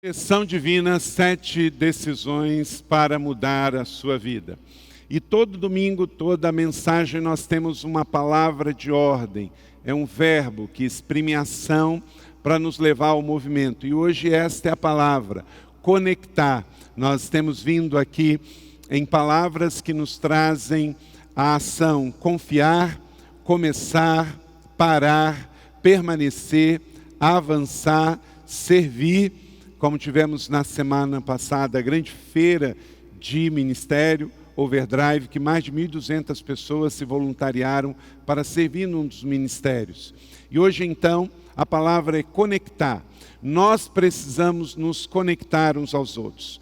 Direção divina, 7 decisões para mudar a sua vida. E todo domingo, toda mensagem, nós temos uma palavra de ordem. É um verbo que exprime ação para nos levar ao movimento. E hoje esta é a palavra, conectar. Nós temos vindo aqui em palavras que nos trazem a ação, confiar, começar, parar, permanecer, avançar, servir. Como tivemos na semana passada, a grande feira de ministério, Overdrive, que mais de 1.200 pessoas se voluntariaram para servir num dos ministérios. E hoje, então, a palavra é conectar. Nós precisamos nos conectar uns aos outros.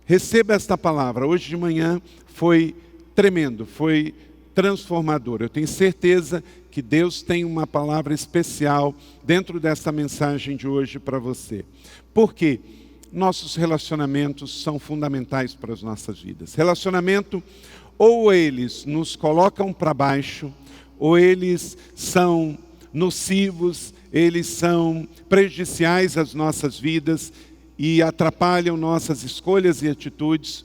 Receba esta palavra. Hoje de manhã foi tremendo, foi transformador. Eu tenho certeza que Deus tem uma palavra especial dentro dessa mensagem de hoje para você. Por quê? Nossos relacionamentos são fundamentais para as nossas vidas. Relacionamento, ou eles nos colocam para baixo, ou eles são nocivos, eles são prejudiciais às nossas vidas e atrapalham nossas escolhas e atitudes,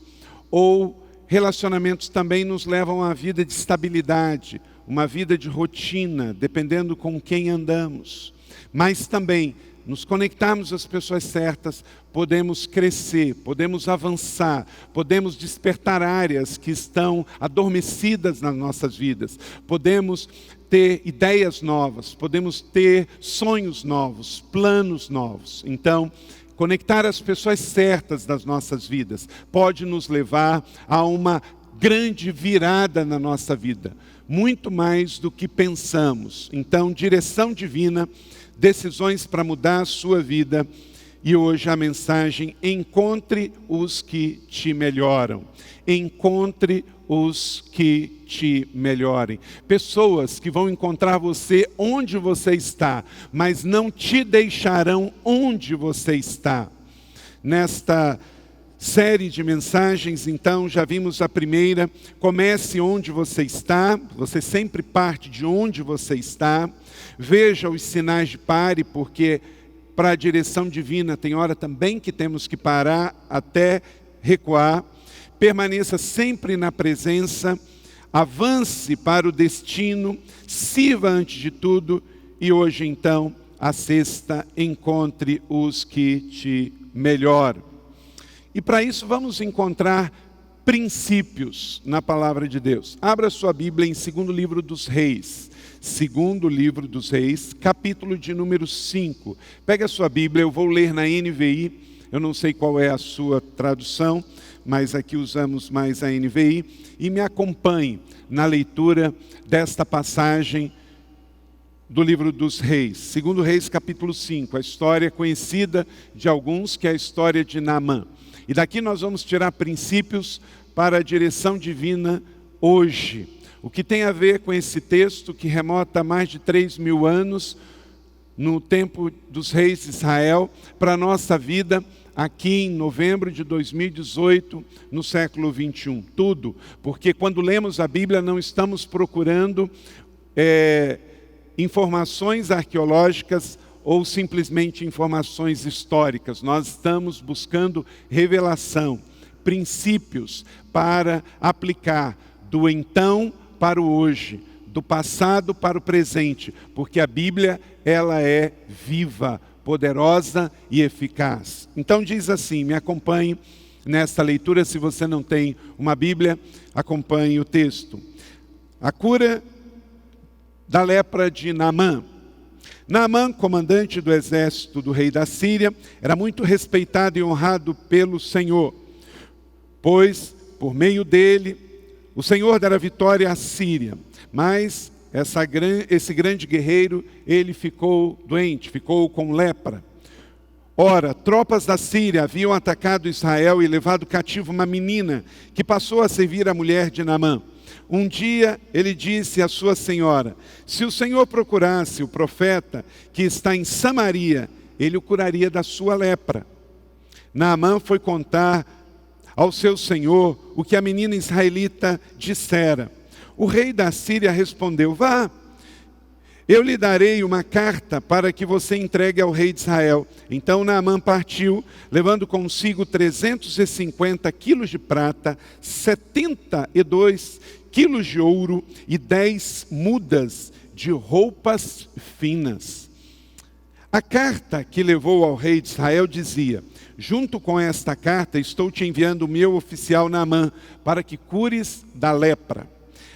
ou relacionamentos também nos levam a uma vida de estabilidade, uma vida de rotina, dependendo com quem andamos. Mas também, nos conectarmos às pessoas certas, podemos crescer, podemos avançar, podemos despertar áreas que estão adormecidas nas nossas vidas, podemos ter ideias novas, podemos ter sonhos novos, planos novos. Então, conectar as pessoas certas das nossas vidas pode nos levar a uma grande virada na nossa vida, muito mais do que pensamos. Então, direção divina, decisões para mudar a sua vida. E hoje a mensagem: encontre os que te melhoram. Encontre os que te melhorem. Pessoas que vão encontrar você onde você está, mas não te deixarão onde você está. Nesta série de mensagens, então, já vimos a primeira: comece onde você está. Você sempre parte de onde você está. Veja os sinais de pare, porque para a direção divina tem hora também que temos que parar até recuar. Permaneça sempre na presença, avance para o destino, sirva antes de tudo. E hoje então, a sexta: encontre os que te melhoram. E para isso vamos encontrar princípios na palavra de Deus. Abra sua Bíblia em 2º livro dos Reis. 2º livro dos Reis, capítulo de número 5. Pega a sua Bíblia, eu vou ler na NVI. Eu não sei qual é a sua tradução, mas aqui usamos mais a NVI. E me acompanhe na leitura desta passagem do livro dos Reis. 2º Reis, capítulo 5. A história conhecida de alguns, que é a história de Naamã. E daqui nós vamos tirar princípios para a direção divina hoje. O que tem a ver com esse texto que remota a mais de 3.000 anos, no tempo dos reis de Israel, para a nossa vida aqui em novembro de 2018, no século 21. Tudo, porque quando lemos a Bíblia não estamos procurando informações arqueológicas ou simplesmente informações históricas. Nós estamos buscando revelação, princípios para aplicar do então para o hoje, do passado para o presente, porque a Bíblia, ela é viva, poderosa e eficaz. Então diz assim, me acompanhe nesta leitura. Se você não tem uma Bíblia, acompanhe o texto. A cura da lepra de Naamã. Naamã, comandante do exército do rei da Síria, era muito respeitado e honrado pelo Senhor, pois por meio dele o Senhor dera vitória à Síria. Mas esse grande guerreiro, ele ficou doente, ficou com lepra. Ora, tropas da Síria haviam atacado Israel e levado cativo uma menina que passou a servir a mulher de Naamã. Um dia ele disse à sua senhora: se o Senhor procurasse o profeta que está em Samaria, ele o curaria da sua lepra. Naamã foi contar ao seu senhor o que a menina israelita dissera. O rei da Síria respondeu: vá, eu lhe darei uma carta para que você entregue ao rei de Israel. Então Naamã partiu, levando consigo 350 quilos de prata, 72 quilos de ouro e 10 mudas de roupas finas. A carta que levou ao rei de Israel dizia: junto com esta carta estou te enviando o meu oficial Naamã, para que cures da lepra.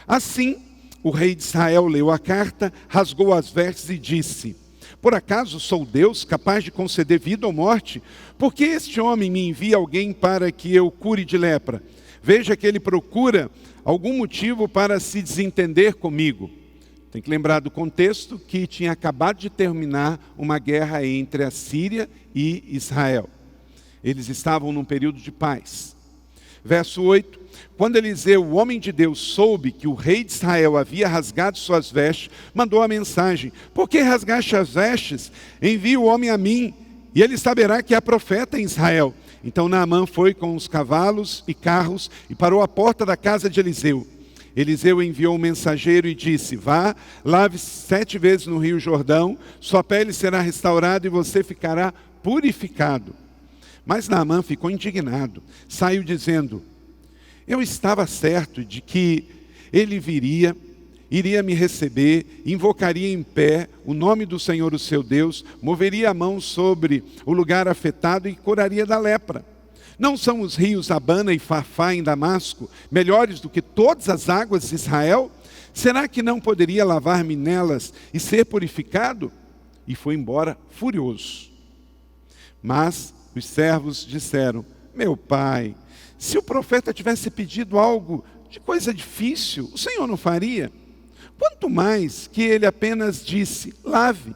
Assim, o rei de Israel leu a carta, rasgou as vestes e disse: por acaso sou Deus capaz de conceder vida ou morte? Por que este homem me envia alguém para que eu cure de lepra? Veja que ele procura algum motivo para se desentender comigo. Tem que lembrar do contexto que tinha acabado de terminar uma guerra entre a Síria e Israel. Eles estavam num período de paz. Verso 8: quando Eliseu, o homem de Deus, soube que o rei de Israel havia rasgado suas vestes, mandou a mensagem: por que rasgaste as vestes? Envie o homem a mim, e ele saberá que há profeta em Israel. Então Naamã foi com os cavalos e carros e parou à porta da casa de Eliseu. Eliseu enviou um mensageiro e disse: vá, lave-se 7 vezes no rio Jordão, sua pele será restaurada e você ficará purificado. Mas Naamã ficou indignado, saiu dizendo: eu estava certo de que ele viria, iria me receber, invocaria em pé o nome do Senhor, o seu Deus, moveria a mão sobre o lugar afetado e curaria da lepra. Não são os rios Abana e Farfá em Damasco melhores do que todas as águas de Israel? Será que não poderia lavar-me nelas e ser purificado? E foi embora furioso. Mas os servos disseram: meu pai, se o profeta tivesse pedido algo de coisa difícil, o Senhor não faria? Quanto mais que ele apenas disse: lave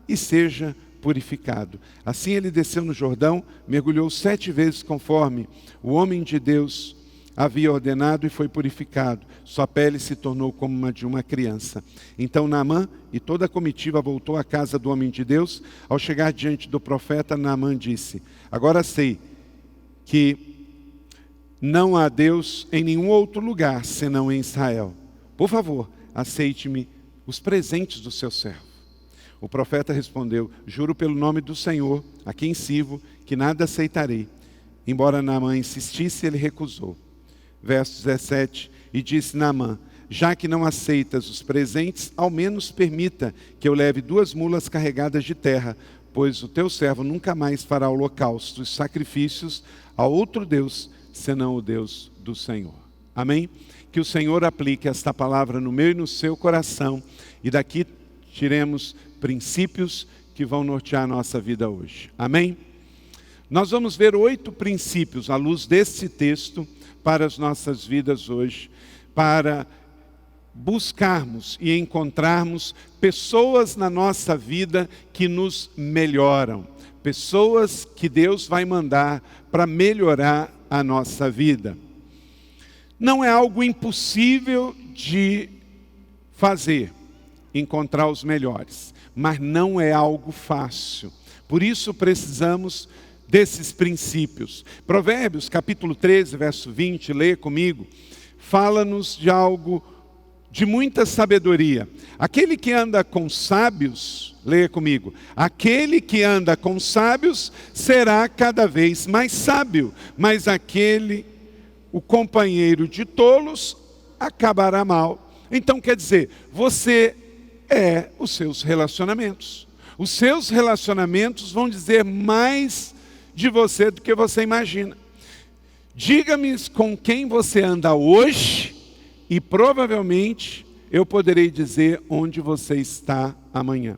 e seja purificado. Assim ele desceu no Jordão, mergulhou 7 vezes conforme o homem de Deus havia ordenado e foi purificado. Sua pele se tornou como a de uma criança. Então Naamã e toda a comitiva voltou à casa do homem de Deus. Ao chegar diante do profeta, Naamã disse: agora sei que não há Deus em nenhum outro lugar senão em Israel. Por favor, aceite-me os presentes do seu servo. O profeta respondeu: juro pelo nome do Senhor, a quem sirvo, que nada aceitarei. Embora Naamã insistisse, ele recusou. Verso 17: e disse Naamã: já que não aceitas os presentes, ao menos permita que eu leve 2 mulas carregadas de terra, pois o teu servo nunca mais fará holocaustos e sacrifícios a outro Deus, senão o Deus do Senhor. Amém? Que o Senhor aplique esta palavra no meu e no seu coração, e daqui tiremos princípios que vão nortear a nossa vida hoje. Amém? Nós vamos ver 8 princípios à luz desse texto para as nossas vidas hoje, para buscarmos e encontrarmos pessoas na nossa vida que nos melhoram, pessoas que Deus vai mandar para melhorar a nossa vida. Não é algo impossível de fazer, encontrar os melhores, mas não é algo fácil. Por isso precisamos desses princípios. Provérbios capítulo 13, verso 20, leia comigo, fala-nos de algo de muita sabedoria. Aquele que anda com sábios, leia comigo, aquele que anda com sábios será cada vez mais sábio, mas o companheiro de tolos acabará mal. Então quer dizer, você é os seus relacionamentos. Os seus relacionamentos vão dizer mais de você do que você imagina. Diga-me com quem você anda hoje e provavelmente eu poderei dizer onde você está amanhã.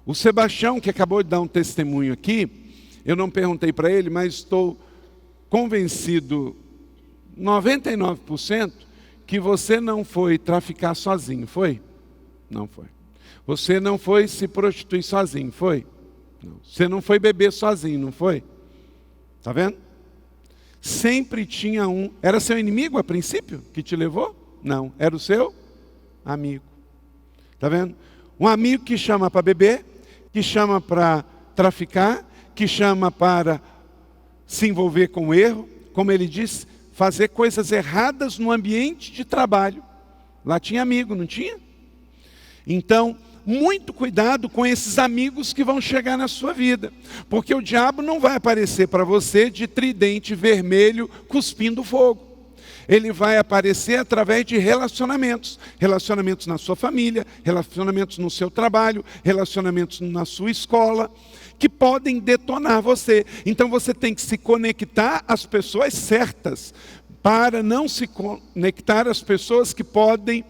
O Sebastião, que acabou de dar um testemunho aqui, eu não perguntei para ele, mas estou convencido 99% que você não foi traficar sozinho, foi? Não foi. Você não foi se prostituir sozinho, foi? Não. Você não foi beber sozinho, não foi? Está vendo? Sempre tinha um. Era seu inimigo a princípio que te levou? Não. Era o seu amigo. Está vendo? Um amigo que chama para beber, que chama para traficar, que chama para se envolver com o erro, como ele disse, fazer coisas erradas no ambiente de trabalho. Lá tinha amigo, não tinha? Então, muito cuidado com esses amigos que vão chegar na sua vida. Porque o diabo não vai aparecer para você de tridente vermelho cuspindo fogo. Ele vai aparecer através de relacionamentos. Relacionamentos na sua família, relacionamentos no seu trabalho, relacionamentos na sua escola, que podem detonar você. Então você tem que se conectar às pessoas certas, para não se conectar às pessoas que podem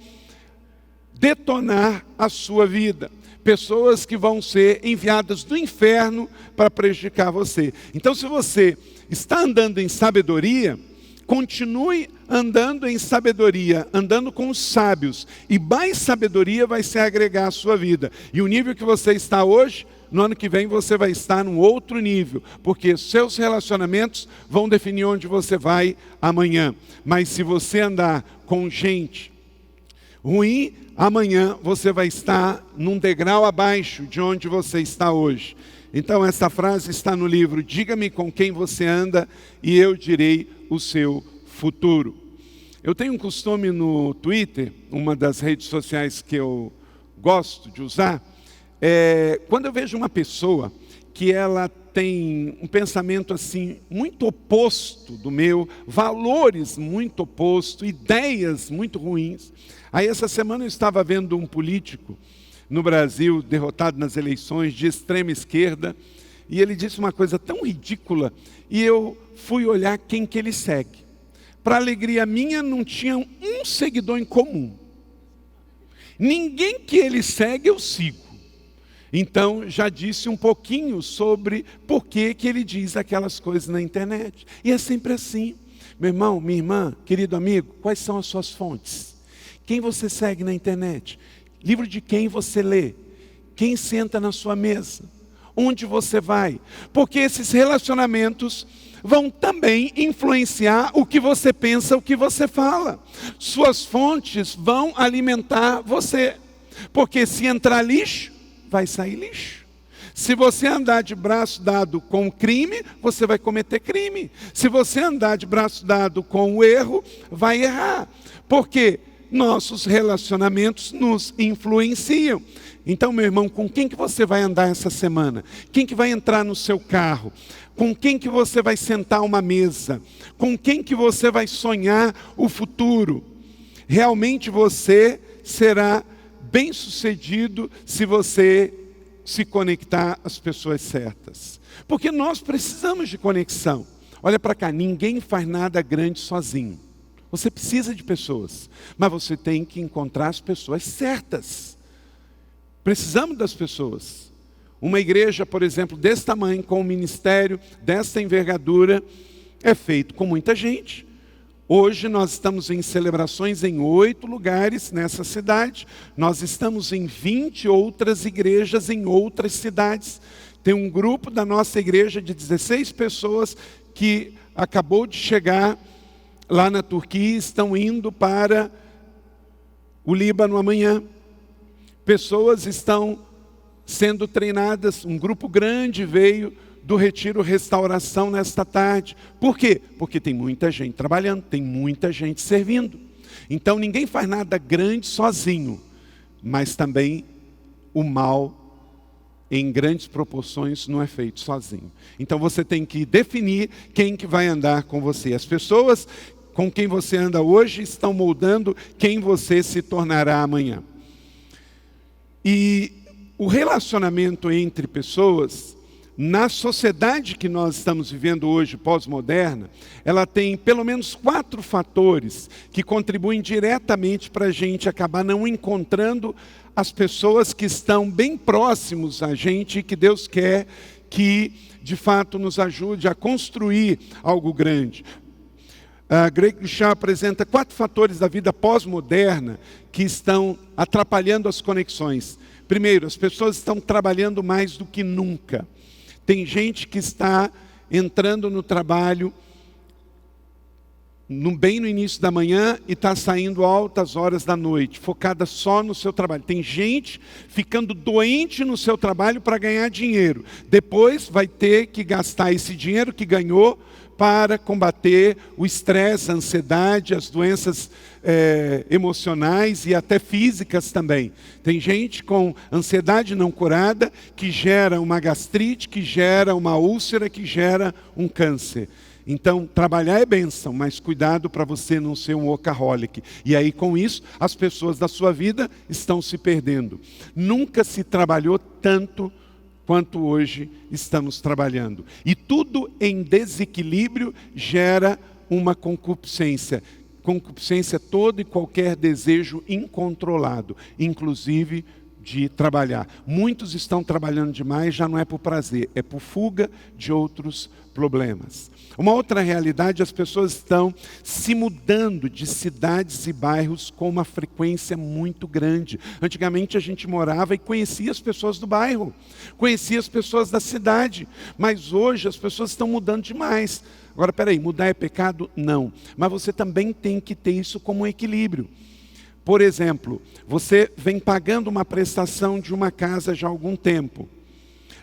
detonar a sua vida. Pessoas que vão ser enviadas do inferno para prejudicar você. Então, se você está andando em sabedoria, continue andando em sabedoria, andando com os sábios. E mais sabedoria vai se agregar à sua vida. E o nível que você está hoje, no ano que vem você vai estar num outro nível. Porque seus relacionamentos vão definir onde você vai amanhã. Mas se você andar com gente ruim, amanhã você vai estar num degrau abaixo de onde você está hoje. Então essa frase está no livro Diga-me com quem você anda e eu direi o seu futuro. Eu tenho um costume no Twitter, uma das redes sociais que eu gosto de usar, quando eu vejo uma pessoa que ela tem um pensamento assim muito oposto do meu, valores muito opostos, ideias muito ruins. Aí essa semana eu estava vendo um político no Brasil derrotado nas eleições de extrema esquerda, e ele disse uma coisa tão ridícula, e eu fui olhar quem que ele segue. Para alegria minha, não tinha um seguidor em comum. Ninguém que ele segue eu sigo. Então, já disse um pouquinho sobre por que ele diz aquelas coisas na internet. E é sempre assim. Meu irmão, minha irmã, querido amigo, quais são as suas fontes? Quem você segue na internet? Livro de quem você lê? Quem senta na sua mesa? Onde você vai? Porque esses relacionamentos vão também influenciar o que você pensa, o que você fala. Suas fontes vão alimentar você. Porque se entrar lixo, vai sair lixo. Se você andar de braço dado com o crime, você vai cometer crime. Se você andar de braço dado com o erro, vai errar. Porque nossos relacionamentos nos influenciam. Então, meu irmão, com quem que você vai andar essa semana? Quem que vai entrar no seu carro? Com quem que você vai sentar uma mesa? Com quem que você vai sonhar o futuro? Realmente você será bem-sucedido se você se conectar às pessoas certas. Porque nós precisamos de conexão. Olha para cá, ninguém faz nada grande sozinho. Você precisa de pessoas, mas você tem que encontrar as pessoas certas. Precisamos das pessoas. Uma igreja, por exemplo, desse tamanho, com um ministério dessa envergadura, é feito com muita gente. Hoje nós estamos em celebrações em 8 lugares nessa cidade. Nós estamos em 20 outras igrejas em outras cidades. Tem um grupo da nossa igreja de 16 pessoas que acabou de chegar lá na Turquia, estão indo para o Líbano amanhã. Pessoas estão sendo treinadas, um grupo grande veio do Retiro Restauração nesta tarde. Por quê? Porque tem muita gente trabalhando, tem muita gente servindo. Então ninguém faz nada grande sozinho, mas também o mal em grandes proporções não é feito sozinho. Então você tem que definir quem que vai andar com você. As pessoas com quem você anda hoje estão moldando quem você se tornará amanhã. E o relacionamento entre pessoas, na sociedade que nós estamos vivendo hoje, pós-moderna, ela tem pelo menos 4 fatores que contribuem diretamente para a gente acabar não encontrando as pessoas que estão bem próximos a gente e que Deus quer que, de fato, nos ajude a construir algo grande. Greg Shaw apresenta 4 fatores da vida pós-moderna que estão atrapalhando as conexões. Primeiro, as pessoas estão trabalhando mais do que nunca. Tem gente que está entrando no trabalho bem no início da manhã e está saindo altas horas da noite, focada só no seu trabalho. Tem gente ficando doente no seu trabalho para ganhar dinheiro. Depois vai ter que gastar esse dinheiro que ganhou para combater o estresse, a ansiedade, as doenças emocionais e até físicas também. Tem gente com ansiedade não curada que gera uma gastrite, que gera uma úlcera, que gera um câncer. Então, trabalhar é bênção, mas cuidado para você não ser um workaholic. E aí, com isso, as pessoas da sua vida estão se perdendo. Nunca se trabalhou tanto quanto hoje estamos trabalhando. E tudo em desequilíbrio gera uma concupiscência. Concupiscência é todo e qualquer desejo incontrolado, inclusive de trabalhar. Muitos estão trabalhando demais, já não é por prazer, é por fuga de outros problemas. Uma outra realidade, as pessoas estão se mudando de cidades e bairros com uma frequência muito grande. Antigamente a gente morava e conhecia as pessoas do bairro, conhecia as pessoas da cidade, mas hoje as pessoas estão mudando demais. Agora, peraí, mudar é pecado? Não. Mas você também tem que ter isso como um equilíbrio. Por exemplo, você vem pagando uma prestação de uma casa já há algum tempo.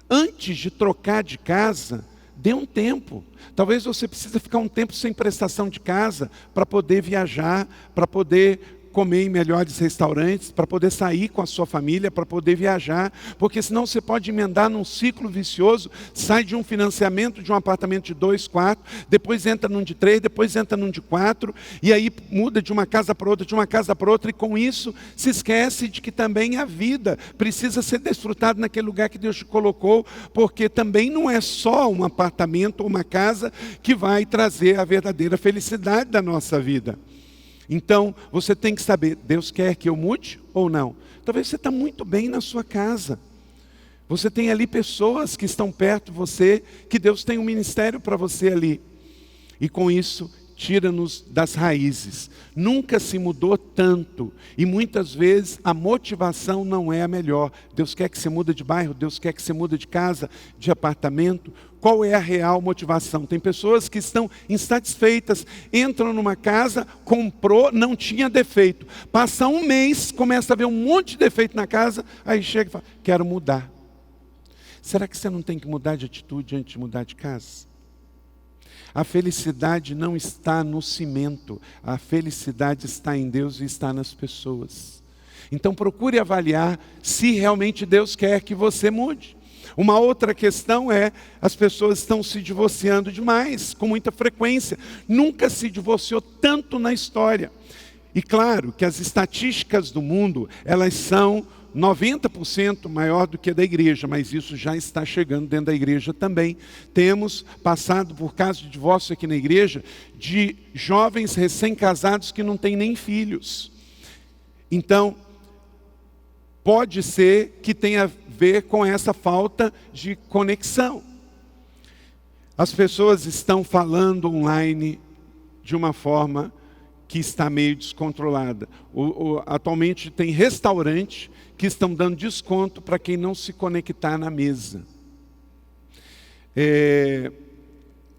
Antes de trocar de casa, dê um tempo. Talvez você precise ficar um tempo sem prestação de casa para poder viajar, para poder comer em melhores restaurantes, para poder sair com a sua família, para poder viajar, porque senão você pode emendar num ciclo vicioso, sai de um financiamento de um apartamento de 2 quartos, depois entra num de 3, depois entra num de 4, e aí muda de uma casa para outra, de uma casa para outra, e com isso se esquece de que também a vida precisa ser desfrutada naquele lugar que Deus te colocou, porque também não é só um apartamento ou uma casa que vai trazer a verdadeira felicidade da nossa vida. Então, você tem que saber, Deus quer que eu mude ou não? Talvez você está muito bem na sua casa. Você tem ali pessoas que estão perto de você, que Deus tem um ministério para você ali. E com isso, tira-nos das raízes. Nunca se mudou tanto. E muitas vezes a motivação não é a melhor. Deus quer que você mude de bairro, Deus quer que você mude de casa, de apartamento. Qual é a real motivação? Tem pessoas que estão insatisfeitas, entram numa casa, comprou, não tinha defeito. Passa um mês, começa a ver um monte de defeito na casa, aí chega e fala, quero mudar. Será que você não tem que mudar de atitude antes de mudar de casa? A felicidade não está no cimento, a felicidade está em Deus e está nas pessoas. Então procure avaliar se realmente Deus quer que você mude. Uma outra questão é, as pessoas estão se divorciando demais, com muita frequência. Nunca se divorciou tanto na história. E claro que as estatísticas do mundo, elas são 90% maior do que a da igreja, mas isso já está chegando dentro da igreja também. Temos passado por casos de divórcio aqui na igreja, de jovens recém-casados que não têm nem filhos. Então, pode ser que tenha a ver com essa falta de conexão. As pessoas estão falando online de uma forma que está meio descontrolada. Atualmente tem restaurantes que estão dando desconto para quem não se conectar na mesa.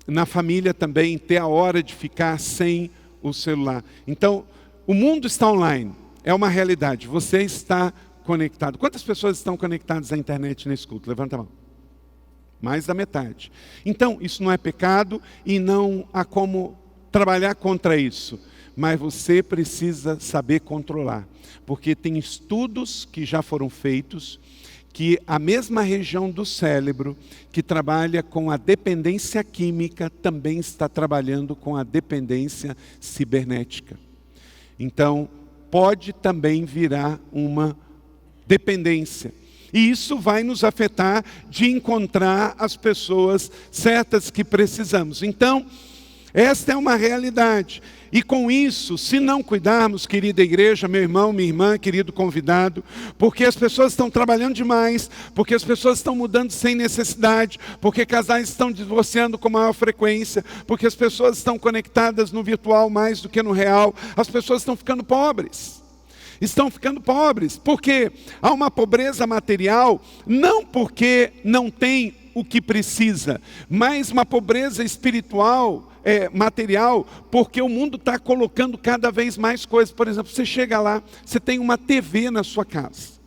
Na família também, ter a hora de ficar sem o celular. Então, o mundo está online, é uma realidade. Você está conectado. Quantas pessoas estão conectadas à internet nesse culto? Levanta a mão. Mais da metade. Então, isso não é pecado e não há como trabalhar contra isso. Mas você precisa saber controlar. Porque tem estudos que já foram feitos que a mesma região do cérebro que trabalha com a dependência química também está trabalhando com a dependência cibernética. Então, pode também virar uma dependência. E isso vai nos afetar de encontrar as pessoas certas que precisamos. Então, esta é uma realidade. E com isso, se não cuidarmos, querida igreja, meu irmão, minha irmã, querido convidado, porque as pessoas estão trabalhando demais, porque as pessoas estão mudando sem necessidade, porque casais estão divorciando com maior frequência, porque as pessoas estão conectadas no virtual mais do que no real, as pessoas estão ficando pobres. Estão ficando pobres, porque há uma pobreza material, não porque não tem o que precisa, mas uma pobreza espiritual, material, porque o mundo está colocando cada vez mais coisas. Por exemplo, você chega lá, você tem uma TV na sua casa,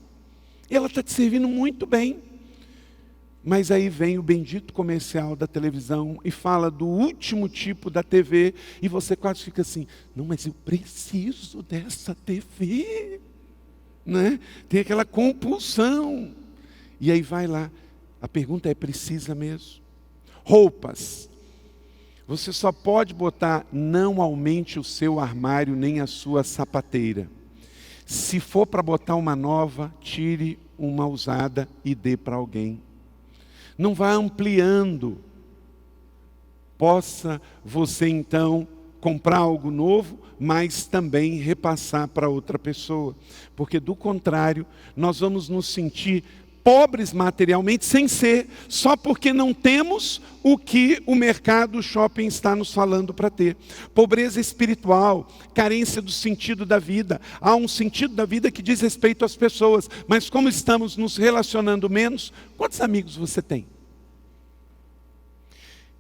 e ela está te servindo muito bem. Mas aí vem o bendito comercial da televisão e fala do último tipo da TV e você quase fica assim, não, mas eu preciso dessa TV, né? Tem aquela compulsão. E aí vai lá, a pergunta é, precisa mesmo? Roupas. Você só pode botar, não aumente o seu armário nem a sua sapateira. Se for para botar uma nova, tire uma usada e dê para alguém. Não vá ampliando. Possa você então comprar algo novo, mas também repassar para outra pessoa. Porque do contrário, nós vamos nos sentir pobres materialmente, sem ser, só porque não temos o que o mercado, o shopping está nos falando para ter. Pobreza espiritual, carência do sentido da vida. Há um sentido da vida que diz respeito às pessoas, mas como estamos nos relacionando menos, quantos amigos você tem?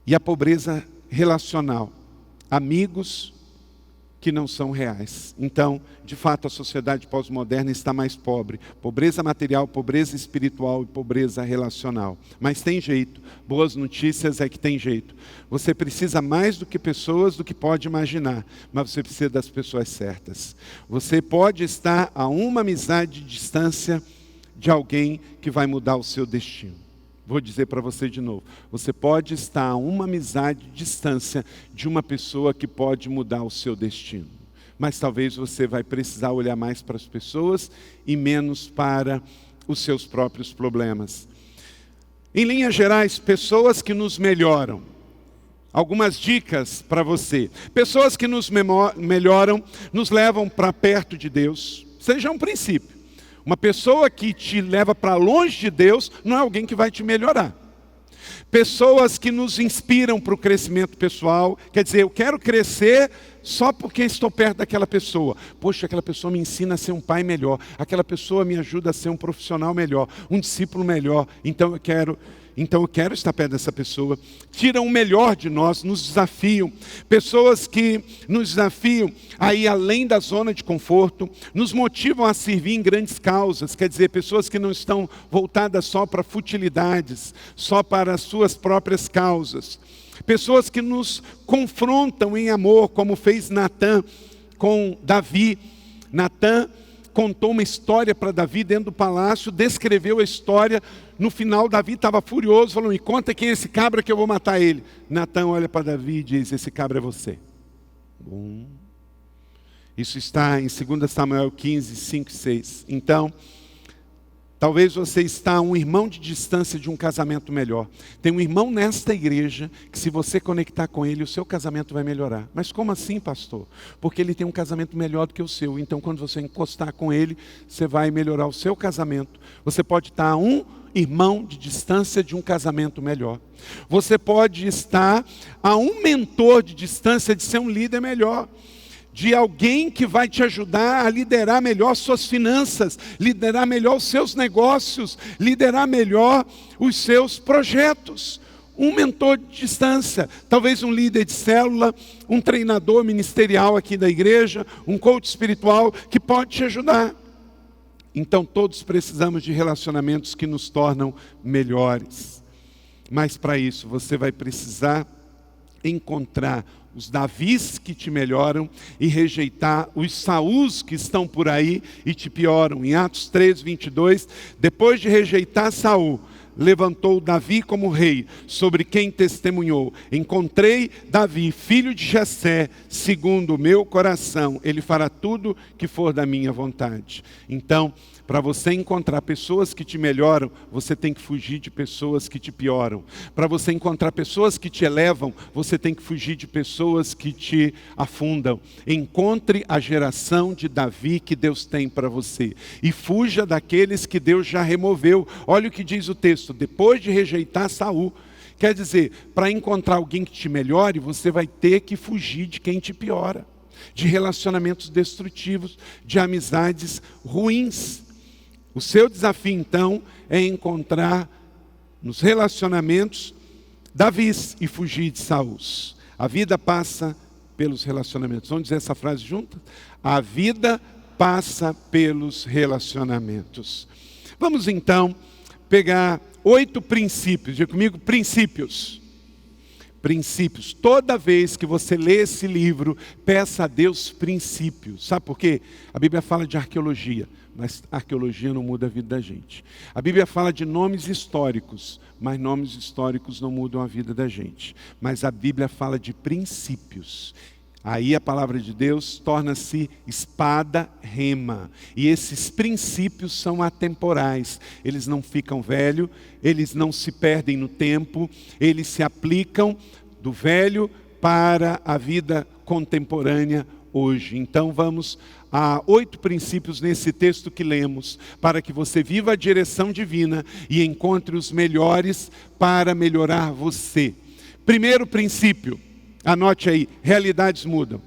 E a pobreza relacional, amigos que não são reais. Então, de fato, a sociedade pós-moderna está mais pobre. Pobreza material, pobreza espiritual e pobreza relacional. Mas tem jeito. Boas notícias é que tem jeito. Você precisa mais do que pessoas, do que pode imaginar. Mas você precisa das pessoas certas. Você pode estar a uma amizade de distância de alguém que vai mudar o seu destino. Vou dizer para você de novo. Você pode estar a uma amizade de distância de uma pessoa que pode mudar o seu destino. Mas talvez você vai precisar olhar mais para as pessoas e menos para os seus próprios problemas. Em linhas gerais, pessoas que nos melhoram. Algumas dicas para você. Pessoas que nos melhoram, nos levam para perto de Deus. Seja um princípio. Uma pessoa que te leva para longe de Deus não é alguém que vai te melhorar. Pessoas que nos inspiram para o crescimento pessoal, quer dizer, eu quero crescer só porque estou perto daquela pessoa. Poxa, aquela pessoa me ensina a ser um pai melhor, aquela pessoa me ajuda a ser um profissional melhor, um discípulo melhor, então eu quero estar perto dessa pessoa. Tiram o melhor de nós, nos desafiam. Pessoas que nos desafiam a ir além da zona de conforto, nos motivam a servir em grandes causas. Quer dizer, pessoas que não estão voltadas só para futilidades, só para as suas próprias causas. Pessoas que nos confrontam em amor, como fez Natã com Davi. Natã contou uma história para Davi dentro do palácio, descreveu a história. No final, Davi estava furioso, falou, me conta quem é esse cabra que eu vou matar ele. Natã olha para Davi e diz, esse cabra é você. Isso está em 2 Samuel 15, 5 e 6. Então, talvez você está a um irmão de distância de um casamento melhor. Tem um irmão nesta igreja que se você conectar com ele, o seu casamento vai melhorar. Mas como assim, pastor? Porque ele tem um casamento melhor do que o seu. Então, quando você encostar com ele, você vai melhorar o seu casamento. Você pode estar a um irmão de distância de um casamento melhor. Você pode estar a um mentor de distância de ser um líder melhor. De alguém que vai te ajudar a liderar melhor suas finanças, liderar melhor os seus negócios, liderar melhor os seus projetos. Um mentor de distância, talvez um líder de célula, um treinador ministerial aqui da igreja, um coach espiritual que pode te ajudar. Então todos precisamos de relacionamentos que nos tornam melhores. Mas para isso você vai precisar encontrar os Davis que te melhoram e rejeitar os Saús que estão por aí e te pioram. Em Atos 3, 22, depois de rejeitar Saul, levantou Davi como rei, sobre quem testemunhou, encontrei Davi, filho de Jessé, segundo o meu coração, ele fará tudo que for da minha vontade. Então, para você encontrar pessoas que te melhoram, você tem que fugir de pessoas que te pioram. Para você encontrar pessoas que te elevam, você tem que fugir de pessoas que te afundam. Encontre a geração de Davi que Deus tem para você. E fuja daqueles que Deus já removeu. Olha o que diz o texto, depois de rejeitar Saul. Quer dizer, para encontrar alguém que te melhore, você vai ter que fugir de quem te piora. De relacionamentos destrutivos, de amizades ruins. O seu desafio, então, é encontrar nos relacionamentos Davis e fugir de Saul. A vida passa pelos relacionamentos. Vamos dizer essa frase juntas? A vida passa pelos relacionamentos. Vamos, então, pegar 8 princípios. Diga comigo, princípios. Princípios. Toda vez que você lê esse livro, peça a Deus princípios. Sabe por quê? A Bíblia fala de arqueologia, mas a arqueologia não muda a vida da gente. A Bíblia fala de nomes históricos, mas nomes históricos não mudam a vida da gente. Mas a Bíblia fala de princípios. Aí a palavra de Deus torna-se espada rema. E esses princípios são atemporais. Eles não ficam velhos, eles não se perdem no tempo, eles se aplicam do velho para a vida contemporânea hoje. Então vamos a 8 princípios nesse texto que lemos, para que você viva a direção divina e encontre os melhores para melhorar você. Primeiro princípio. Anote aí, realidades mudam.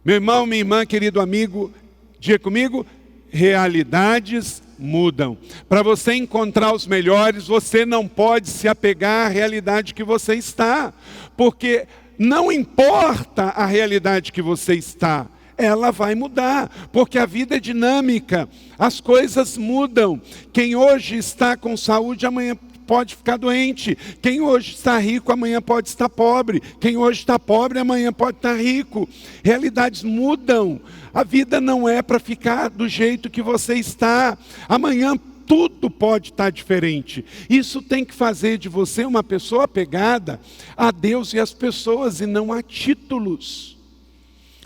Meu irmão, minha irmã, querido amigo, diga comigo, realidades mudam. Para você encontrar os melhores, você não pode se apegar à realidade que você está. Porque não importa a realidade que você está, ela vai mudar. Porque a vida é dinâmica, as coisas mudam. Quem hoje está com saúde, amanhã pode ficar doente. Quem hoje está rico, amanhã pode estar pobre. Quem hoje está pobre, amanhã pode estar rico. Realidades mudam. A vida não é para ficar do jeito que você está. Amanhã tudo pode estar diferente. Isso tem que fazer de você uma pessoa apegada a Deus e às pessoas, e não a títulos.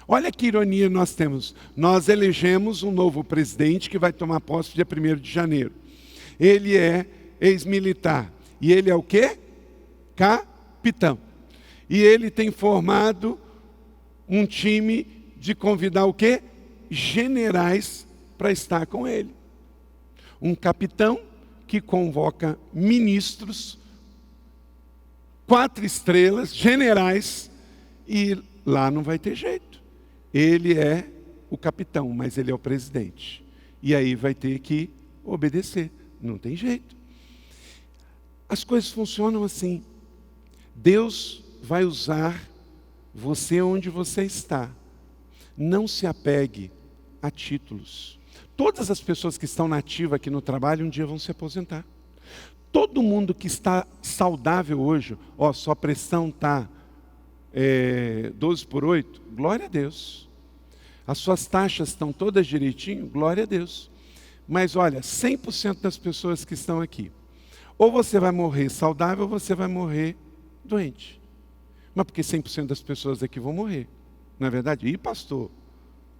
Olha que ironia nós temos. Nós elegemos um novo presidente que vai tomar posse dia 1º de janeiro. Ele é ex-militar. E ele é o quê? Capitão. E ele tem formado um time de convidar o quê? Generais para estar com ele. Um capitão que convoca ministros, 4 estrelas, generais, e lá não vai ter jeito. Ele é o capitão, mas ele é o presidente. E aí vai ter que obedecer. Não tem jeito. As coisas funcionam assim. Deus vai usar você onde você está. Não se apegue a títulos. Todas as pessoas que estão na ativa aqui no trabalho, um dia vão se aposentar. Todo mundo que está saudável hoje, sua pressão está 12/8, glória a Deus. As suas taxas estão todas direitinho, glória a Deus. Mas olha, 100% das pessoas que estão aqui, ou você vai morrer saudável, ou você vai morrer doente. Mas porque 100% das pessoas aqui vão morrer. Não é verdade? E pastor,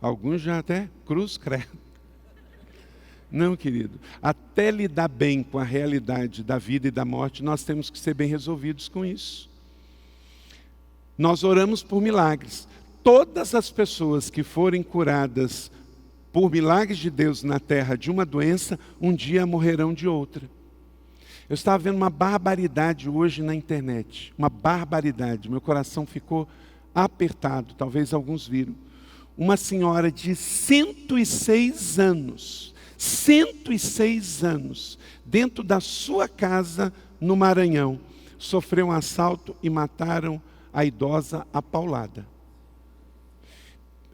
alguns já até cruz credo. Não, querido. Até lidar bem com a realidade da vida e da morte, nós temos que ser bem resolvidos com isso. Nós oramos por milagres. Todas as pessoas que forem curadas por milagres de Deus na terra de uma doença, um dia morrerão de outra. Eu estava vendo uma barbaridade hoje na internet. Uma barbaridade. Meu coração ficou apertado. Talvez alguns viram. Uma senhora de 106 anos. 106 anos. Dentro da sua casa no Maranhão. Sofreu um assalto e mataram a idosa à paulada.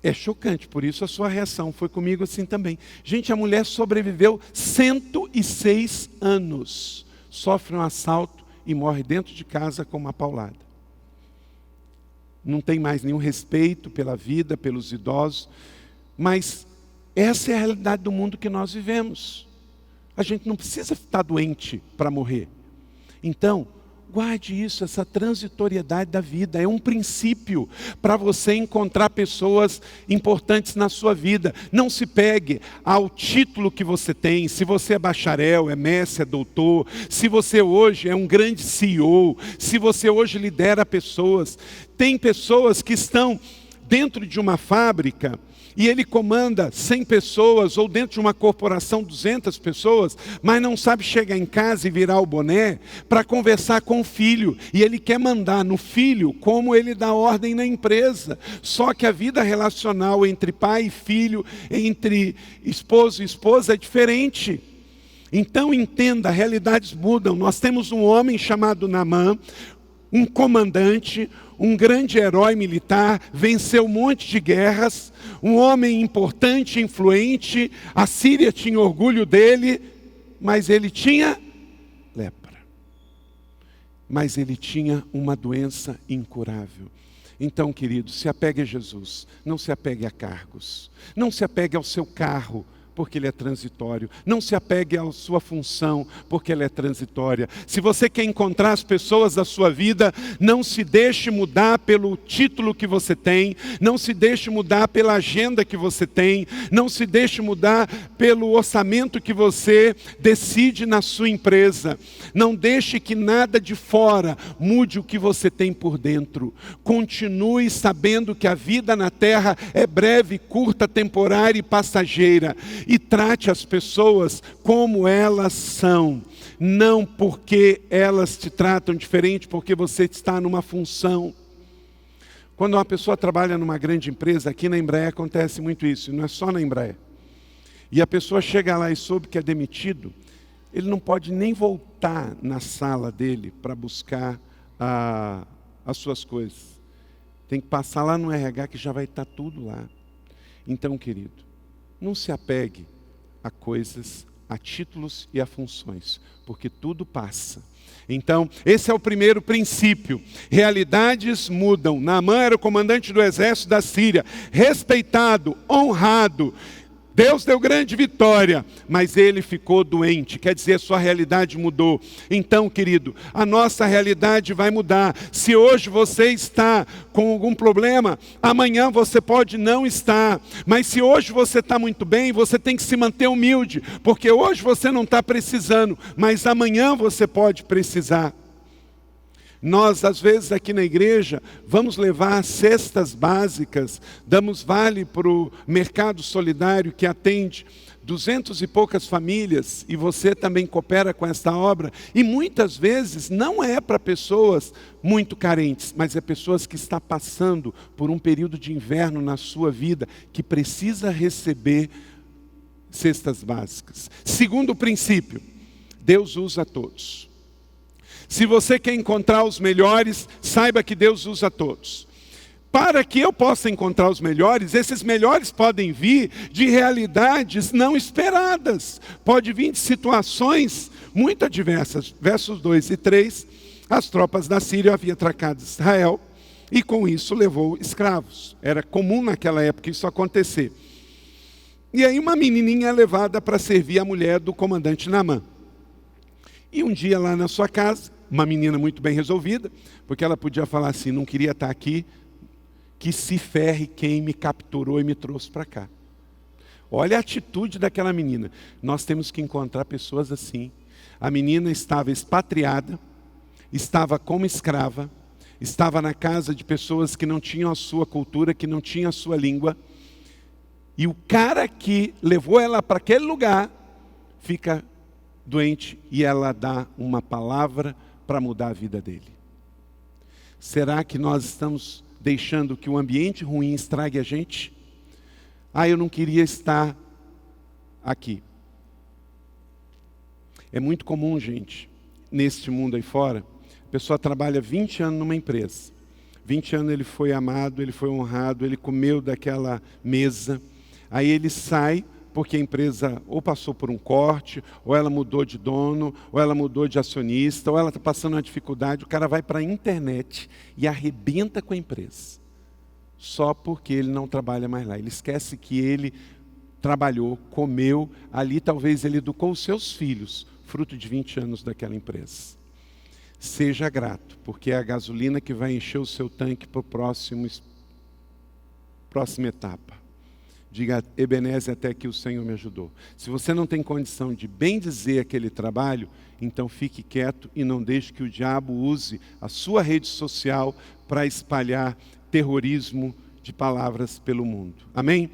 É chocante, por isso a sua reação foi comigo assim também. Gente, a mulher sobreviveu 106 anos. Sofre um assalto e morre dentro de casa com uma paulada. Não tem mais nenhum respeito pela vida, pelos idosos. Mas essa é a realidade do mundo que nós vivemos. A gente não precisa estar doente para morrer. Então, guarde isso, essa transitoriedade da vida. É um princípio para você encontrar pessoas importantes na sua vida. Não se pegue ao título que você tem. Se você é bacharel, é mestre, é doutor. Se você hoje é um grande CEO. Se você hoje lidera pessoas. Tem pessoas que estão dentro de uma fábrica e ele comanda 100 pessoas, ou dentro de uma corporação 200 pessoas, mas não sabe chegar em casa e virar o boné para conversar com o filho. E ele quer mandar no filho como ele dá ordem na empresa. Só que a vida relacional entre pai e filho, entre esposo e esposa é diferente. Então entenda, realidades mudam. Nós temos um homem chamado Naamã, um comandante, um grande herói militar, venceu um monte de guerras, um homem importante, influente, a Síria tinha orgulho dele, mas ele tinha lepra. Mas ele tinha uma doença incurável. Então, querido, se apegue a Jesus, não se apegue a cargos, não se apegue ao seu carro, porque ele é transitório. Não se apegue à sua função, porque ela é transitória. Se você quer encontrar as pessoas da sua vida, não se deixe mudar pelo título que você tem, não se deixe mudar pela agenda que você tem, não se deixe mudar pelo orçamento que você decide na sua empresa. Não deixe que nada de fora mude o que você tem por dentro. Continue sabendo que a vida na terra é breve, curta, temporária e passageira. E trate as pessoas como elas são. Não porque elas te tratam diferente, porque você está numa função. Quando uma pessoa trabalha numa grande empresa, aqui na Embraer acontece muito isso, e não é só na Embraer. E a pessoa chega lá e soube que é demitido, ele não pode nem voltar na sala dele para buscar as suas coisas. Tem que passar lá no RH que já vai estar tudo lá. Então, querido, não se apegue a coisas, a títulos e a funções, porque tudo passa. Então, esse é o primeiro princípio. Realidades mudam. Naamã era o comandante do exército da Síria, respeitado, honrado. Deus deu grande vitória, mas ele ficou doente, quer dizer, sua realidade mudou. Então, querido, a nossa realidade vai mudar. Se hoje você está com algum problema, amanhã você pode não estar. Mas se hoje você está muito bem, você tem que se manter humilde, porque hoje você não está precisando, mas amanhã você pode precisar. Nós, às vezes, aqui na igreja, vamos levar cestas básicas, damos vale para o mercado solidário que atende 200 e poucas famílias, e você também coopera com esta obra, e muitas vezes não é para pessoas muito carentes, mas é pessoas que estão passando por um período de inverno na sua vida, que precisa receber cestas básicas. Segundo princípio, Deus usa todos. Se você quer encontrar os melhores, saiba que Deus usa todos. Para que eu possa encontrar os melhores, esses melhores podem vir de realidades não esperadas. Pode vir de situações muito adversas. Versos 2 e 3, as tropas da Síria haviam atacado Israel e com isso levou escravos. Era comum naquela época isso acontecer. E aí uma menininha é levada para servir a mulher do comandante Naamã. E um dia lá na sua casa, uma menina muito bem resolvida, porque ela podia falar assim, não queria estar aqui, que se ferre quem me capturou e me trouxe para cá. Olha a atitude daquela menina. Nós temos que encontrar pessoas assim. A menina estava expatriada, estava como escrava, estava na casa de pessoas que não tinham a sua cultura, que não tinham a sua língua, e o cara que levou ela para aquele lugar, fica doente e ela dá uma palavra para mudar a vida dele. Será que nós estamos deixando que o ambiente ruim estrague a gente? Eu não queria estar aqui. É muito comum, gente, neste mundo aí fora, a pessoa trabalha 20 anos numa empresa. 20 anos ele foi amado, ele foi honrado, ele comeu daquela mesa. Aí ele sai, porque a empresa ou passou por um corte, ou ela mudou de dono, ou ela mudou de acionista, ou ela está passando uma dificuldade, o cara vai para a internet e arrebenta com a empresa. Só porque ele não trabalha mais lá. Ele esquece que ele trabalhou, comeu, ali talvez ele educou os seus filhos, fruto de 20 anos daquela empresa. Seja grato, porque é a gasolina que vai encher o seu tanque para a próxima etapa. Diga, Ebenezer, até que o Senhor me ajudou. Se você não tem condição de bem dizer aquele trabalho, então fique quieto e não deixe que o diabo use a sua rede social para espalhar terrorismo de palavras pelo mundo. Amém?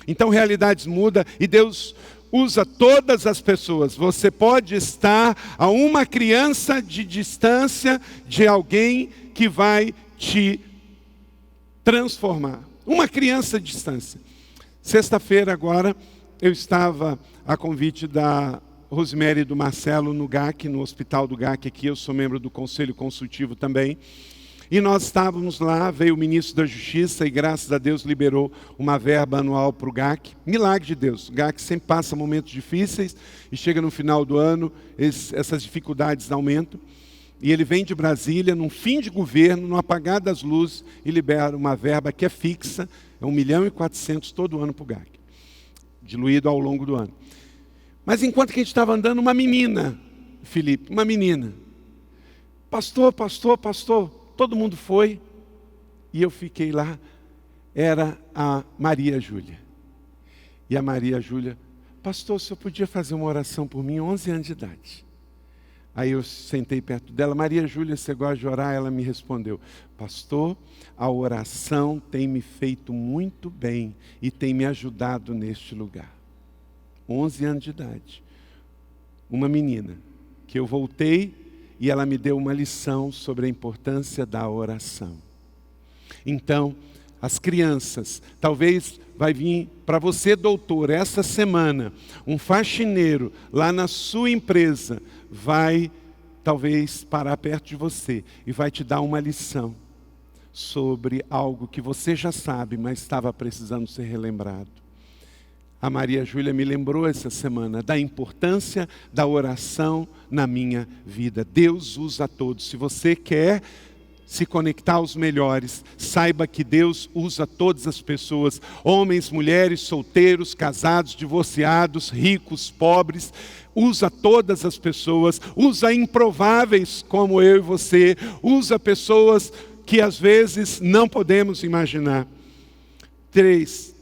Então realidades mudam e Deus usa todas as pessoas. Você pode estar a uma criança de distância de alguém que vai te transformar. Uma criança de distância. Sexta-feira agora, eu estava a convite da Rosemary e do Marcelo no GAC, no Hospital do GAC aqui, eu sou membro do Conselho Consultivo também. E nós estávamos lá, veio o ministro da Justiça e graças a Deus liberou uma verba anual para o GAC. Milagre de Deus. O GAC sempre passa momentos difíceis e chega no final do ano, essas dificuldades aumentam. E ele vem de Brasília, num fim de governo, no apagar das luzes, e libera uma verba que é fixa, é 1.400.000 todo ano para o GAC, diluído ao longo do ano. Mas enquanto que a gente estava andando, uma menina, Felipe, uma menina, pastor, todo mundo foi, e eu fiquei lá, era a Maria Júlia. E a Maria Júlia, pastor, o senhor podia fazer uma oração por mim, 11 anos de idade. Aí eu sentei perto dela, Maria Júlia, você gosta de orar? Ela me respondeu, pastor, a oração tem me feito muito bem e tem me ajudado neste lugar. 11 anos de idade. Uma menina, que eu voltei e ela me deu uma lição sobre a importância da oração. Então, as crianças, talvez vai vir para você, doutor, essa semana, um faxineiro lá na sua empresa, vai talvez parar perto de você e vai te dar uma lição sobre algo que você já sabe, mas estava precisando ser relembrado. A Maria Júlia me lembrou essa semana da importância da oração na minha vida. Deus usa todos. Se você quer se conectar aos melhores, saiba que Deus usa todas as pessoas, homens, mulheres, solteiros, casados, divorciados, ricos, pobres, usa todas as pessoas, usa improváveis como eu e você, usa pessoas que às vezes não podemos imaginar.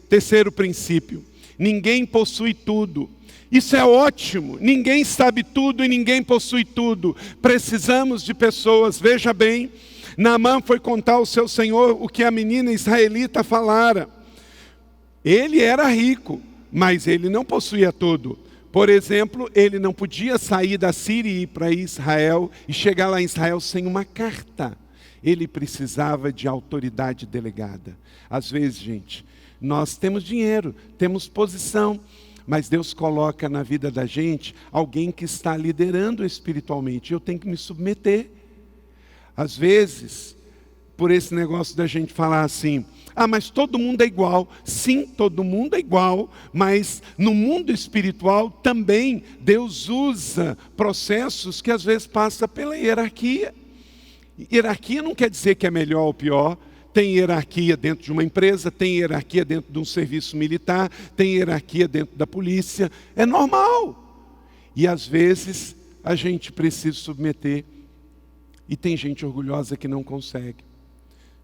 Terceiro princípio, ninguém possui tudo. Isso é ótimo, ninguém sabe tudo e ninguém possui tudo. Precisamos de pessoas, veja bem, Naamã foi contar ao seu senhor o que a menina israelita falara. Ele era rico, mas ele não possuía tudo. Por exemplo, ele não podia sair da Síria e ir para Israel e chegar lá em Israel sem uma carta. Ele precisava de autoridade delegada. Às vezes, gente, nós temos dinheiro, temos posição, mas Deus coloca na vida da gente alguém que está liderando espiritualmente. Eu tenho que me submeter. Às vezes, por esse negócio da gente falar assim, mas todo mundo é igual. Sim, todo mundo é igual, mas no mundo espiritual também Deus usa processos que às vezes passa pela hierarquia. Hierarquia não quer dizer que é melhor ou pior. Tem hierarquia dentro de uma empresa, tem hierarquia dentro de um serviço militar, tem hierarquia dentro da polícia. É normal. E às vezes a gente precisa submeter. E tem gente orgulhosa que não consegue.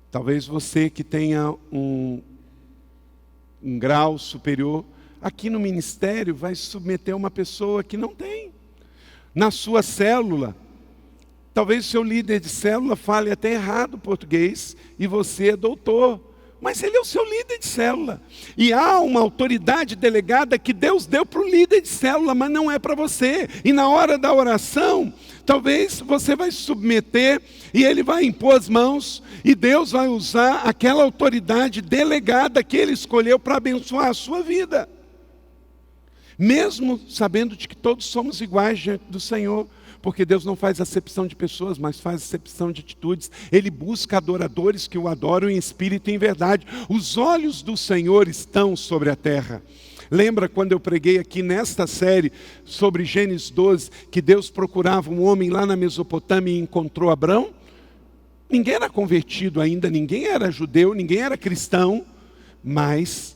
Talvez você que tenha um grau superior, aqui no ministério vai submeter uma pessoa que não tem. Na sua célula, talvez o seu líder de célula fale até errado o português e você é doutor. Mas ele é o seu líder de célula. E há uma autoridade delegada que Deus deu para o líder de célula, mas não é para você. E na hora da oração, talvez você vai se submeter e ele vai impor as mãos. E Deus vai usar aquela autoridade delegada que ele escolheu para abençoar a sua vida. Mesmo sabendo de que todos somos iguais diante do Senhor. Porque Deus não faz acepção de pessoas, mas faz acepção de atitudes. Ele busca adoradores que o adoram em espírito e em verdade. Os olhos do Senhor estão sobre a terra. Lembra quando eu preguei aqui nesta série sobre Gênesis 12, que Deus procurava um homem lá na Mesopotâmia e encontrou Abrão? Ninguém era convertido ainda, ninguém era judeu, ninguém era cristão, mas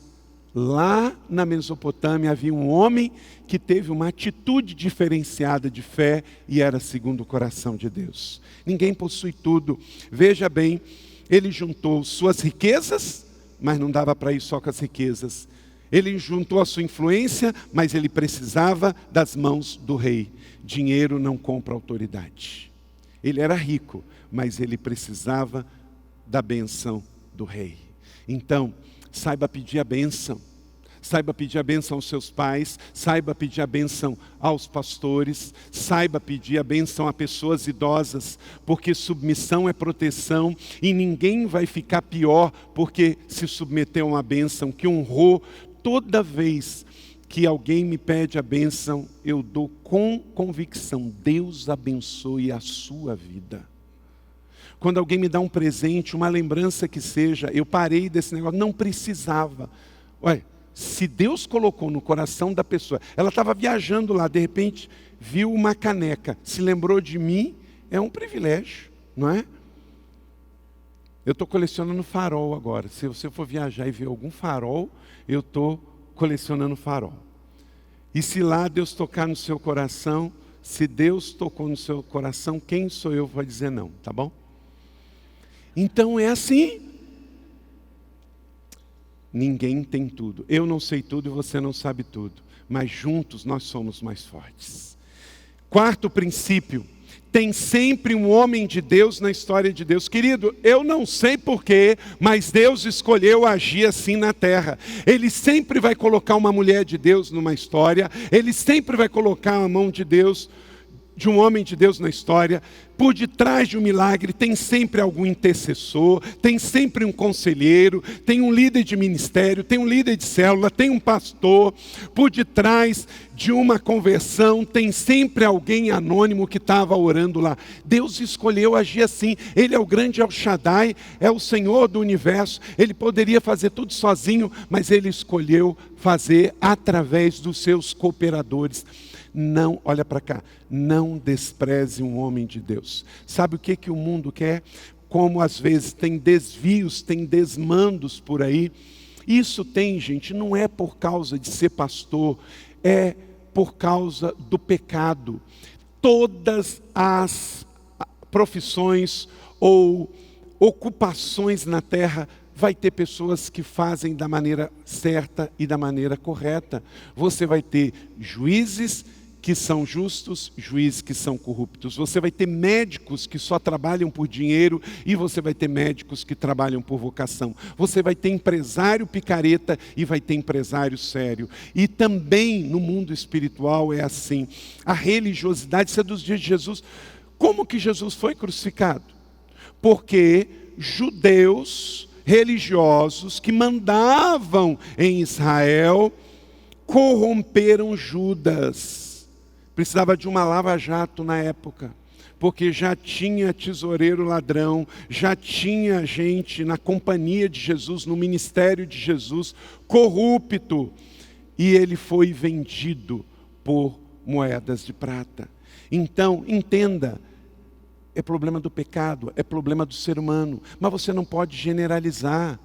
lá na Mesopotâmia havia um homem que teve uma atitude diferenciada de fé e era segundo o coração de Deus. Ninguém possui tudo. Veja bem, ele juntou suas riquezas, mas não dava para ir só com as riquezas. Ele juntou a sua influência, mas ele precisava das mãos do rei. Dinheiro não compra autoridade. Ele era rico, mas ele precisava da bênção do rei. Então, saiba pedir a bênção. Saiba pedir a bênção aos seus pais, saiba pedir a bênção aos pastores, saiba pedir a bênção a pessoas idosas, porque submissão é proteção e ninguém vai ficar pior porque se submeteu a uma bênção que honrou. Toda vez que alguém me pede a bênção, eu dou com convicção, Deus abençoe a sua vida. Quando alguém me dá um presente, uma lembrança que seja, eu parei desse negócio, não precisava. Olha, se Deus colocou no coração da pessoa, ela estava viajando lá, de repente viu uma caneca, se lembrou de mim, é um privilégio, não é? Eu estou colecionando farol agora. Se você for viajar e ver algum farol, eu estou colecionando farol. E se lá Deus tocar no seu coração, se Deus tocou no seu coração, quem sou eu para dizer não, tá bom? Então é assim. Ninguém tem tudo. Eu não sei tudo e você não sabe tudo. Mas juntos nós somos mais fortes. Quarto princípio. Tem sempre um homem de Deus na história de Deus. Querido, eu não sei porquê, mas Deus escolheu agir assim na terra. Ele sempre vai colocar uma mulher de Deus numa história. Ele sempre vai colocar a mão de Deus, de um homem de Deus na história. Por detrás de um milagre tem sempre algum intercessor, tem sempre um conselheiro, tem um líder de ministério, tem um líder de célula, tem um pastor. Por detrás de uma conversão tem sempre alguém anônimo que estava orando lá. Deus escolheu agir assim. Ele é o grande El Shaddai, é o Senhor do universo. Ele poderia fazer tudo sozinho, mas Ele escolheu fazer através dos seus cooperadores. Não, olha para cá, não despreze um homem de Deus. Sabe o que o mundo quer? Como às vezes tem desvios, tem desmandos por aí. Isso tem, gente, não é por causa de ser pastor, é por causa do pecado. Todas as profissões ou ocupações na terra vai ter pessoas que fazem da maneira certa e da maneira correta. Você vai ter juízes que são justos, juízes que são corruptos. Você vai ter médicos que só trabalham por dinheiro e você vai ter médicos que trabalham por vocação. Você vai ter empresário picareta e vai ter empresário sério. E também no mundo espiritual é assim. A religiosidade, isso é dos dias de Jesus. Como que Jesus foi crucificado? Porque judeus religiosos que mandavam em Israel corromperam Judas. Precisava de uma lava-jato na época, porque já tinha tesoureiro ladrão, já tinha gente na companhia de Jesus, no ministério de Jesus, corrupto. E ele foi vendido por moedas de prata. Então, entenda, é problema do pecado, é problema do ser humano, mas você não pode generalizar.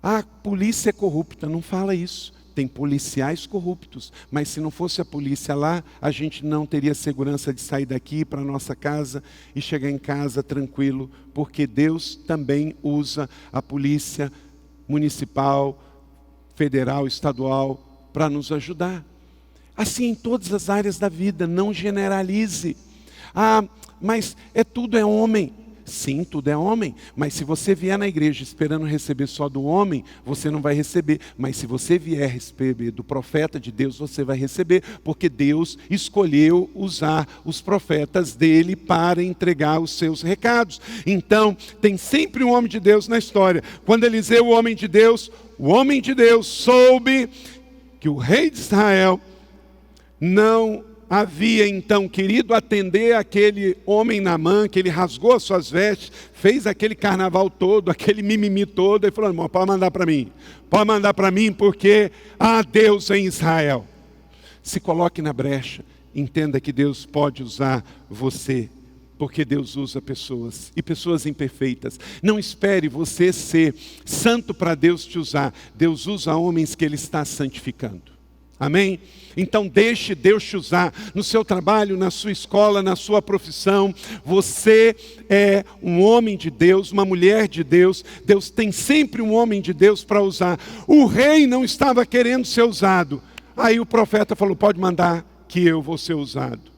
A polícia é corrupta, não fala isso. Tem policiais corruptos, mas se não fosse a polícia lá, a gente não teria segurança de sair daqui para a nossa casa e chegar em casa tranquilo, porque Deus também usa a polícia municipal, federal, estadual, para nos ajudar. Assim em todas as áreas da vida, não generalize. Ah, mas tudo é homem. Sim, tudo é homem, mas se você vier na igreja esperando receber só do homem, você não vai receber. Mas se você vier receber do profeta de Deus, você vai receber, porque Deus escolheu usar os profetas dele para entregar os seus recados. Então, tem sempre um homem de Deus na história. Quando Eliseu, o homem de Deus soube que o rei de Israel não havia então querido atender aquele homem Naamã, que ele rasgou as suas vestes, fez aquele carnaval todo, aquele mimimi todo, e falou: irmão, pode mandar para mim, porque há Deus em Israel. Se coloque na brecha, entenda que Deus pode usar você, porque Deus usa pessoas, e pessoas imperfeitas. Não espere você ser santo para Deus te usar. Deus usa homens que Ele está santificando. Amém? Então deixe Deus te usar no seu trabalho, na sua escola, na sua profissão. Você é um homem de Deus, uma mulher de Deus. Deus tem sempre um homem de Deus para usar. O rei não estava querendo ser usado. Aí o profeta falou: pode mandar que eu vou ser usado.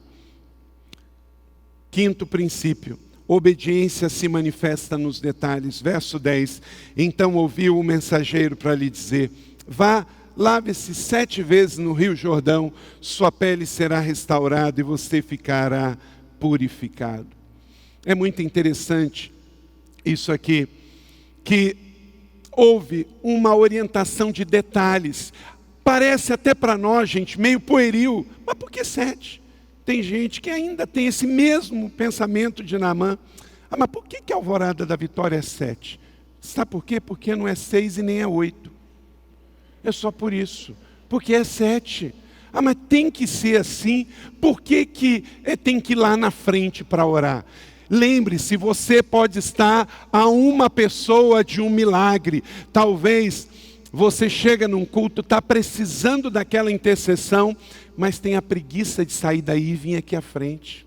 Quinto princípio: obediência se manifesta nos detalhes. Verso 10. Então ouviu o mensageiro para lhe dizer: vá, lave-se 7 vezes no rio Jordão, sua pele será restaurada e você ficará purificado. É muito interessante isso aqui, que houve uma orientação de detalhes. Parece até para nós, gente, meio pueril, mas por que 7? Tem gente que ainda tem esse mesmo pensamento de Naamã. Ah, mas por que a alvorada da vitória é 7? Sabe por quê? Porque não é 6 e nem é 8. É só por isso. Porque é 7. Ah, mas tem que ser assim. Por que tem que ir lá na frente para orar? Lembre-se, você pode estar a uma pessoa de um milagre. Talvez você chega num culto, está precisando daquela intercessão, mas tem a preguiça de sair daí e vir aqui à frente,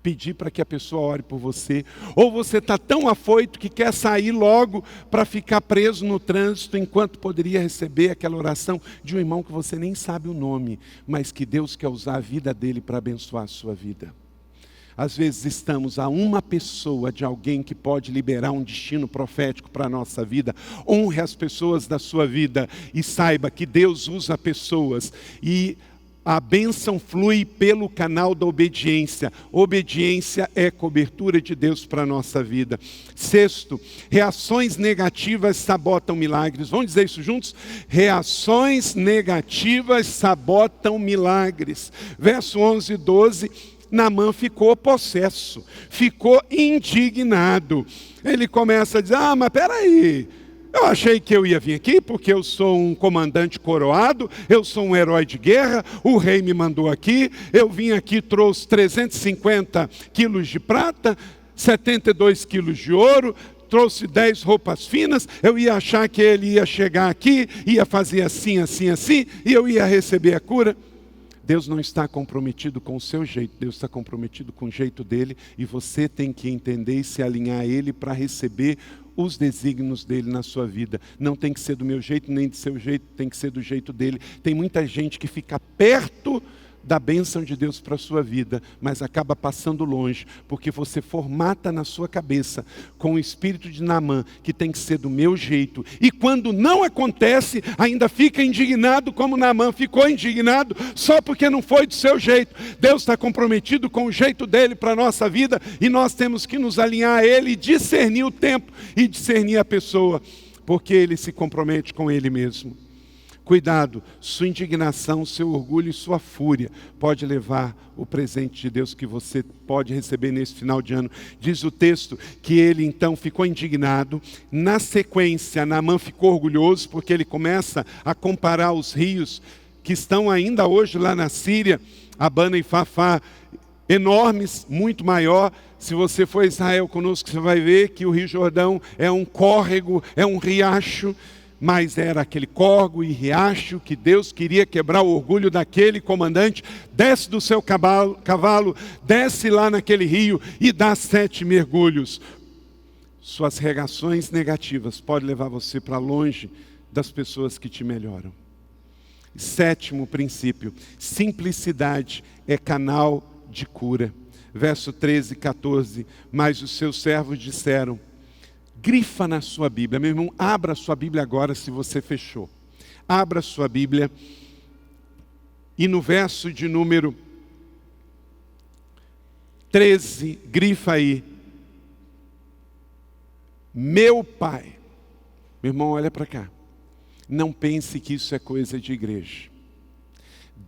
pedir para que a pessoa ore por você. Ou você está tão afoito que quer sair logo para ficar preso no trânsito, enquanto poderia receber aquela oração de um irmão que você nem sabe o nome, mas que Deus quer usar a vida dele para abençoar a sua vida. Às vezes estamos a uma pessoa de alguém que pode liberar um destino profético para a nossa vida. Honre as pessoas da sua vida e saiba que Deus usa pessoas. E a bênção flui pelo canal da obediência. Obediência é cobertura de Deus para a nossa vida. 6º, reações negativas sabotam milagres. Vamos dizer isso juntos? Reações negativas sabotam milagres. Verso 11 e 12... Naamã ficou possesso, ficou indignado. Ele começa a dizer, mas peraí, eu achei que eu ia vir aqui porque eu sou um comandante coroado, eu sou um herói de guerra, o rei me mandou aqui, eu vim aqui, trouxe 350 quilos de prata, 72 quilos de ouro, trouxe 10 roupas finas, eu ia achar que ele ia chegar aqui, ia fazer assim, assim, assim, e eu ia receber a cura. Deus não está comprometido com o seu jeito, Deus está comprometido com o jeito dele, e você tem que entender e se alinhar a ele para receber os desígnios dele na sua vida. Não tem que ser do meu jeito, nem do seu jeito, tem que ser do jeito dele. Tem muita gente que fica perto da bênção de Deus para a sua vida, mas acaba passando longe, porque você formata na sua cabeça, com o espírito de Naamã, que tem que ser do meu jeito, e quando não acontece, ainda fica indignado, como Naamã ficou indignado, só porque não foi do seu jeito. Deus está comprometido com o jeito dele para a nossa vida, e nós temos que nos alinhar a ele, e discernir o tempo, e discernir a pessoa, porque ele se compromete com ele mesmo. Cuidado, sua indignação, seu orgulho e sua fúria pode levar o presente de Deus que você pode receber nesse final de ano. Diz o texto que ele então ficou indignado. Na sequência, Naamã ficou orgulhoso porque ele começa a comparar os rios que estão ainda hoje lá na Síria, Abana e Fafá, enormes, muito maior. Se você for a Israel conosco, você vai ver que o Rio Jordão é um córrego, é um riacho, mas era aquele córrego e riacho que Deus queria quebrar o orgulho daquele comandante. Desce do seu cavalo, desce lá naquele rio e dá 7 mergulhos. Suas reações negativas podem levar você para longe das pessoas que te melhoram. 7º princípio, simplicidade é canal de cura. Verso 13 e 14, mas os seus servos disseram, grifa na sua Bíblia. Meu irmão, abra a sua Bíblia agora se você fechou. Abra a sua Bíblia. E no verso de número 13, grifa aí. Meu pai. Meu irmão, olha para cá. Não pense que isso é coisa de igreja.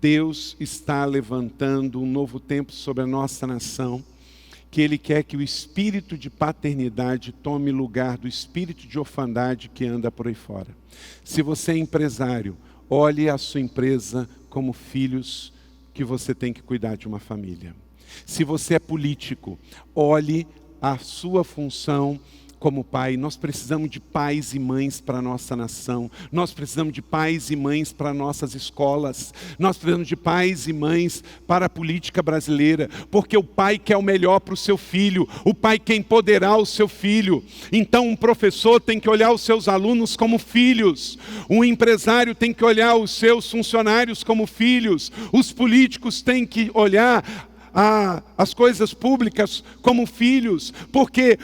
Deus está levantando um novo tempo sobre a nossa nação, que Ele quer que o espírito de paternidade tome lugar do espírito de orfandade que anda por aí fora. Se você é empresário, olhe a sua empresa como filhos que você tem que cuidar de uma família. Se você é político, olhe a sua função como pai. Nós precisamos de pais e mães para a nossa nação. Nós precisamos de pais e mães para nossas escolas. Nós precisamos de pais e mães para a política brasileira. Porque o pai quer o melhor para o seu filho. O pai quer empoderar o seu filho. Então um professor tem que olhar os seus alunos como filhos. Um empresário tem que olhar os seus funcionários como filhos. Os políticos têm que olhar as coisas públicas como filhos. Porque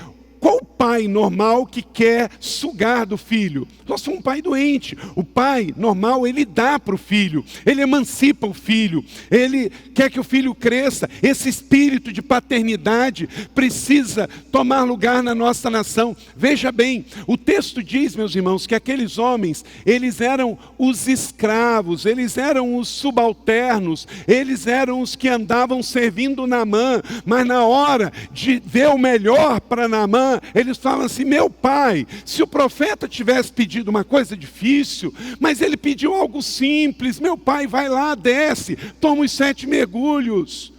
qual o pai normal que quer sugar do filho? Nós somos um pai doente. O pai normal, ele dá para o filho, ele emancipa o filho, ele quer que o filho cresça. Esse espírito de paternidade precisa tomar lugar na nossa nação. Veja bem, o texto diz, meus irmãos, que aqueles homens, eles eram os escravos, eles eram os subalternos, eles eram os que andavam servindo Naamã, mas na hora de ver o melhor para Naamã, eles falam assim: meu pai, se o profeta tivesse pedido uma coisa difícil, mas ele pediu algo simples, meu pai, vai lá, desce, toma os 7 mergulhos.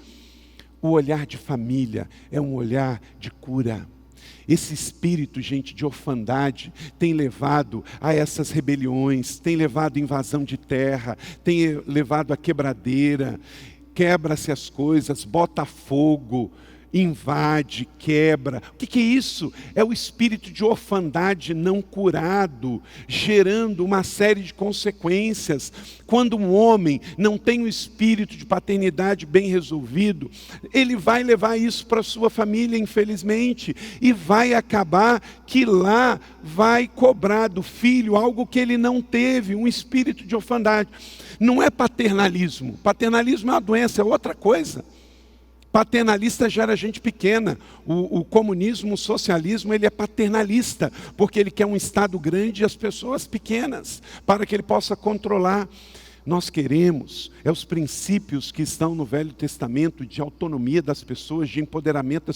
O olhar de família é um olhar de cura. Esse espírito, gente, de orfandade tem levado a essas rebeliões, tem levado a invasão de terra, tem levado a quebradeira. Quebra-se as coisas, bota fogo, invade, quebra. O que é isso? É o espírito de orfandade não curado, gerando uma série de consequências. Quando um homem não tem o espírito de paternidade bem resolvido, ele vai levar isso para a sua família, infelizmente, e vai acabar que lá vai cobrar do filho algo que ele não teve, um espírito de orfandade. Não é paternalismo. Paternalismo é uma doença, é outra coisa. Paternalista gera gente pequena. O comunismo, o socialismo, ele é paternalista, porque ele quer um Estado grande e as pessoas pequenas, para que ele possa controlar. Nós queremos, os princípios que estão no Velho Testamento, de autonomia das pessoas, de empoderamento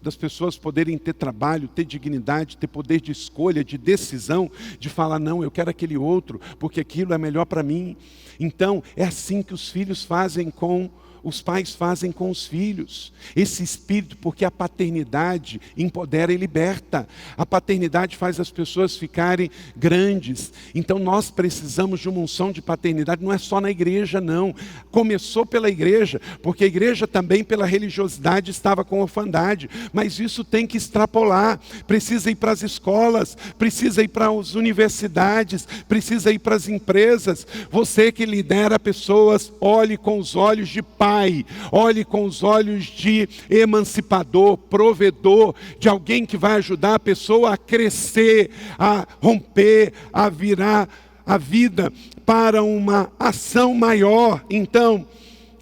das pessoas poderem ter trabalho, ter dignidade, ter poder de escolha, de decisão, de falar: não, eu quero aquele outro, porque aquilo é melhor para mim. Então, é assim que os pais fazem com os filhos. Esse espírito, porque a paternidade empodera e liberta. A paternidade faz as pessoas ficarem grandes. Então nós precisamos de uma unção de paternidade, não é só na igreja, não. Começou pela igreja, porque a igreja também pela religiosidade estava com orfandade, mas isso tem que extrapolar. Precisa ir para as escolas, precisa ir para as universidades, precisa ir para as empresas. Você que lidera pessoas, olhe com os olhos de pai, olhe com os olhos de emancipador, provedor, de alguém que vai ajudar a pessoa a crescer, a romper, a virar a vida para uma ação maior. Então,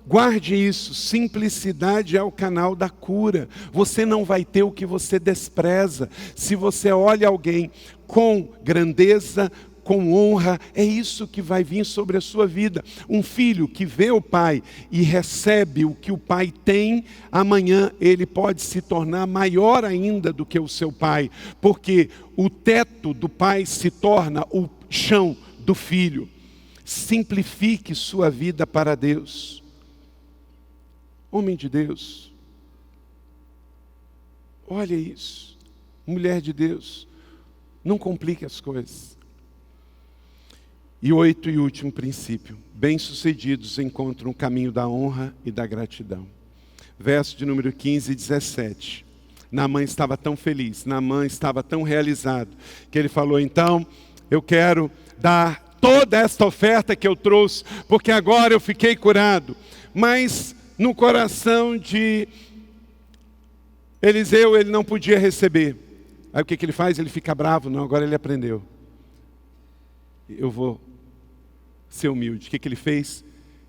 guarde isso, simplicidade é o canal da cura. Você não vai ter o que você despreza. Se você olha alguém com grandeza, com honra, é isso que vai vir sobre a sua vida. Um filho que vê o pai e recebe o que o pai tem, amanhã ele pode se tornar maior ainda do que o seu pai, porque o teto do pai se torna o chão do filho. Simplifique sua vida para Deus. Homem de Deus, olha isso. Mulher de Deus, não complique as coisas. E 8, e último princípio: bem-sucedidos encontram o caminho da honra e da gratidão. Verso de número 15 e 17. Naamã estava tão feliz, Naamã estava tão realizado, que ele falou: então, eu quero dar toda esta oferta que eu trouxe, porque agora eu fiquei curado. Mas no coração de Eliseu, ele não podia receber. Aí o que ele faz? Ele fica bravo. Não, agora ele aprendeu. Eu vou ser humilde. O que ele fez?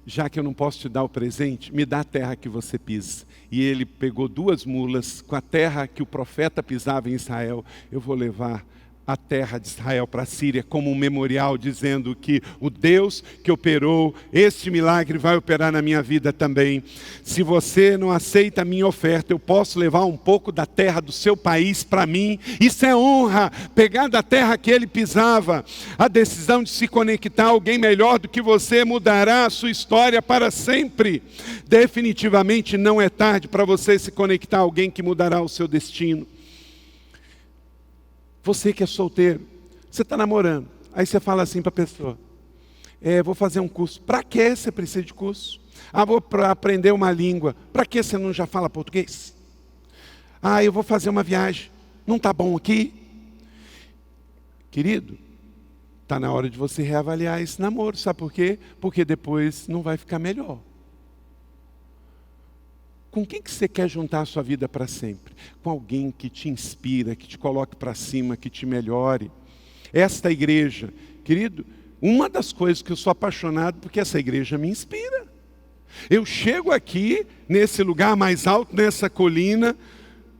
Já que eu não posso te dar o presente, me dá a terra que você pisa. E ele pegou 2 mulas com a terra que o profeta pisava em Israel. Eu vou levar a terra de Israel para a Síria como um memorial, dizendo que o Deus que operou este milagre vai operar na minha vida também. Se você não aceita a minha oferta, eu posso levar um pouco da terra do seu país para mim. Isso é honra, pegar da terra que ele pisava. A decisão de se conectar a alguém melhor do que você mudará a sua história para sempre. Definitivamente não é tarde para você se conectar a alguém que mudará o seu destino. Você que é solteiro, você está namorando, aí você fala assim para a pessoa: vou fazer um curso. Para que você precisa de curso? Vou aprender uma língua. Para que você não já fala português? Eu vou fazer uma viagem. Não está bom aqui? Querido, está na hora de você reavaliar esse namoro. Sabe por quê? Porque depois não vai ficar melhor. Com quem que você quer juntar a sua vida para sempre? Com alguém que te inspira, que te coloque para cima, que te melhore. Esta igreja, querido, uma das coisas que eu sou apaixonado, porque essa igreja me inspira. Eu chego aqui, nesse lugar mais alto, nessa colina,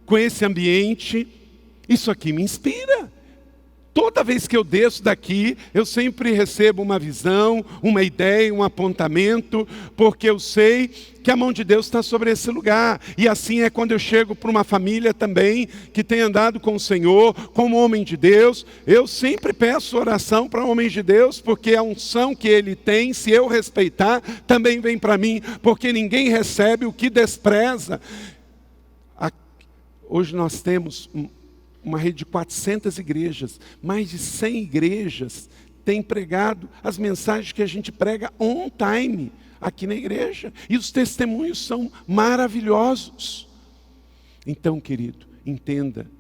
com esse ambiente, isso aqui me inspira. Toda vez que eu desço daqui, eu sempre recebo uma visão, uma ideia, um apontamento, porque eu sei que a mão de Deus está sobre esse lugar. E assim é quando eu chego para uma família também, que tem andado com o Senhor, como homem de Deus. Eu sempre peço oração para homens de Deus, porque a unção que ele tem, se eu respeitar, também vem para mim, porque ninguém recebe o que despreza. Hoje nós temos uma rede de 400 igrejas, mais de 100 igrejas têm pregado as mensagens que a gente prega on time aqui na igreja. E os testemunhos são maravilhosos. Então, querido, entenda,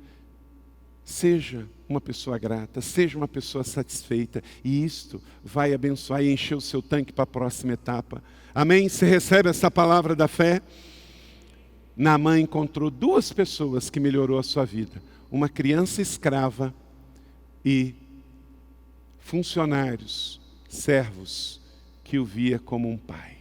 seja uma pessoa grata, seja uma pessoa satisfeita, e isto vai abençoar e encher o seu tanque para a próxima etapa. Amém? Você recebe essa palavra da fé? Naamã encontrou 2 pessoas que melhorou a sua vida. Uma criança escrava e funcionários, servos, que o via como um pai.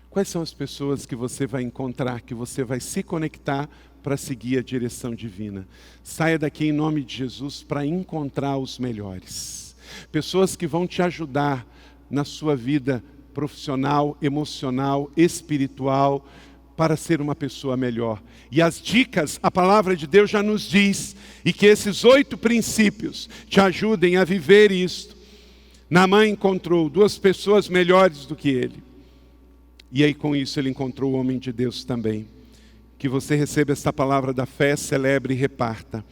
Quais são as pessoas que você vai encontrar, que você vai se conectar para seguir a direção divina? Saia daqui em nome de Jesus para encontrar os melhores. Pessoas que vão te ajudar na sua vida profissional, emocional, espiritual, para ser uma pessoa melhor. E as dicas, a palavra de Deus já nos diz, e que esses 8 princípios te ajudem a viver isto. Naamã encontrou 2 pessoas melhores do que ele. E aí com isso ele encontrou o homem de Deus também. Que você receba esta palavra da fé, celebre e reparta.